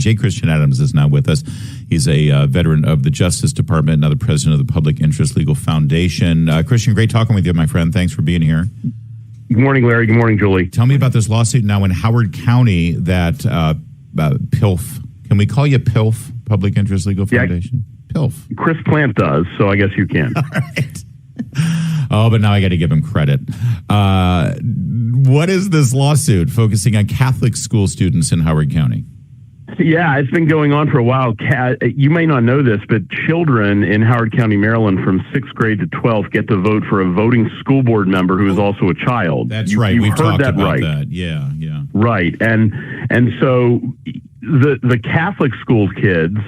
J. Christian Adams is now with us. He's a veteran of the Justice Department, now the president of the Public Interest Legal Foundation. Christian, great talking with you, my friend. Thanks for being here. Good morning, Larry. Good morning, Julie. Tell me about this lawsuit now in Howard County that PILF, can we call you PILF, Public Interest Legal Foundation? Yeah, PILF. Chris Plant does, so I guess you can. All right. Oh, but now I got to give him credit. What is this lawsuit focusing on Catholic school students in Howard County? Yeah, it's been going on for a while. You may not know this, but children in Howard County, Maryland, from 6th grade to 12th get to vote for a voting school board member who is also a child. That's right. We've talked about that. Yeah. Right. And so the Catholic school kids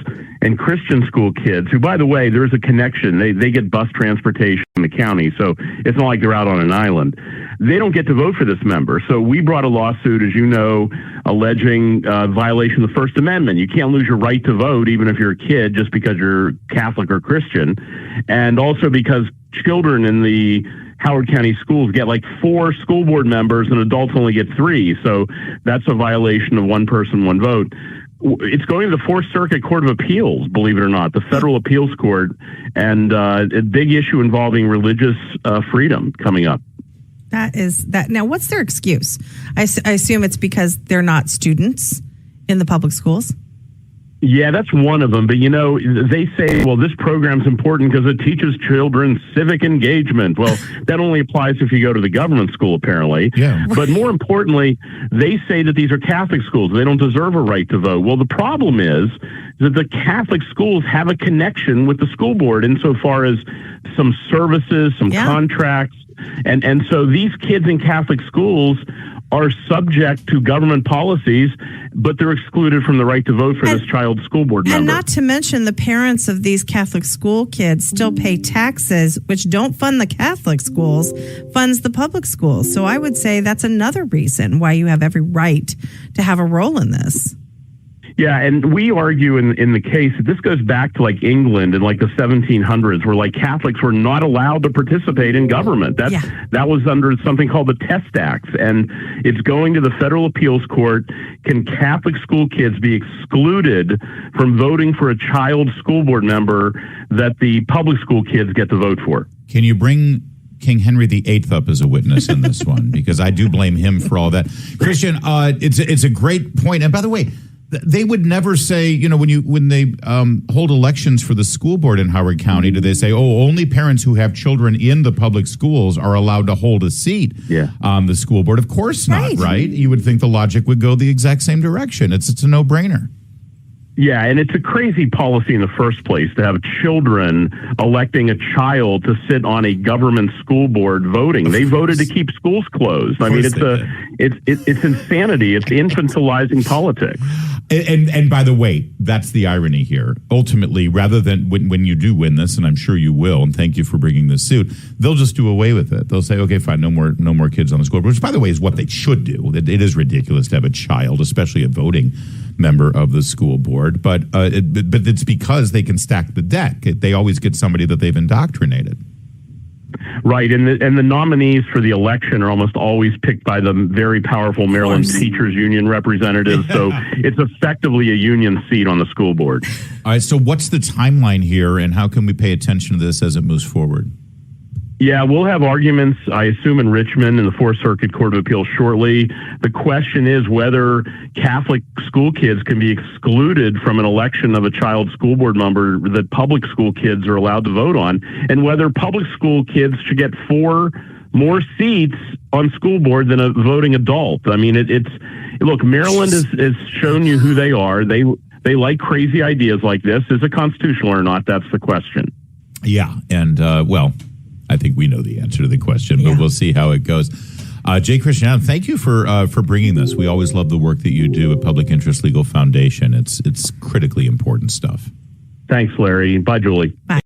and Christian school kids, who, by the way, there's a connection. They get bus transportation in the county, so it's not like they're out on an island. They don't get to vote for this member. So we brought a lawsuit, as you know, alleging violation of the First Amendment. You can't lose your right to vote, even if you're a kid, just because you're Catholic or Christian. And also because children in the Howard County schools get like 4 school board members and adults only get 3. So that's a violation of one person, one vote. It's going to the Fourth Circuit Court of Appeals, believe it or not, the Federal Appeals Court, and a big issue involving religious freedom coming up. That is that. Now, what's their excuse? I assume it's because they're not students in the public schools. Yeah, that's one of them. But, you know, they say, well, this program's important because it teaches children civic engagement. Well, that only applies if you go to the government school, apparently. Yeah. But more importantly, they say that these are Catholic schools. They don't deserve a right to vote. Well, the problem is that the Catholic schools have a connection with the school board insofar as some services, some contracts. And so these kids in Catholic schools are subject to government policies, but they're excluded from the right to vote for this child's school board member. And not to mention the parents of these Catholic school kids still pay taxes, which don't fund the Catholic schools, funds the public schools. So I would say that's another reason why you have every right to have a role in this. Yeah, and we argue in the case that this goes back to like England in like the 1700s, where like Catholics were not allowed to participate in government. That was under something called the Test Acts, and it's going to the Federal Appeals Court. Can Catholic school kids be excluded from voting for a child school board member that the public school kids get to vote for? Can you bring King Henry VIII up as a witness in this one? Because I do blame him for all that. Christian, it's a great point. And by the way, they would never say, you know, when they hold elections for the school board in Howard County, do they say, oh, only parents who have children in the public schools are allowed to hold a seat on the school board? Of course not, right? You would think the logic would go the exact same direction. It's a no-brainer. Yeah, and it's a crazy policy in the first place to have children electing a child to sit on a government school board voting. They voted to keep schools closed. I mean, it's insanity. It's infantilizing politics. And by the way, that's the irony here. Ultimately, rather than when you do win this, and I'm sure you will, and thank you for bringing this suit, they'll just do away with it. They'll say, okay, fine, no more kids on the school board, which, by the way, is what they should do. It is ridiculous to have a child, especially a voting member of the school board, but it's because they can stack the deck. They always get somebody that they've indoctrinated. Right, and the nominees for the election are almost always picked by the very powerful Maryland Teachers Union representatives, so it's effectively a union seat on the school board. All right, so what's the timeline here, and how can we pay attention to this as it moves forward? Yeah, we'll have arguments, I assume, in Richmond in the Fourth Circuit Court of Appeals shortly. The question is whether Catholic school kids can be excluded from an election of a child school board member that public school kids are allowed to vote on, and whether public school kids should get 4 more seats on school board than a voting adult. I mean, look, Maryland has shown you who they are. They like crazy ideas like this. Is it constitutional or not? That's the question. Yeah, and well, I think we know the answer to the question, but we'll see how it goes. J. Christian Adams, thank you for bringing this. We always love the work that you do at Public Interest Legal Foundation. It's critically important stuff. Thanks, Larry. Bye, Julie. Bye.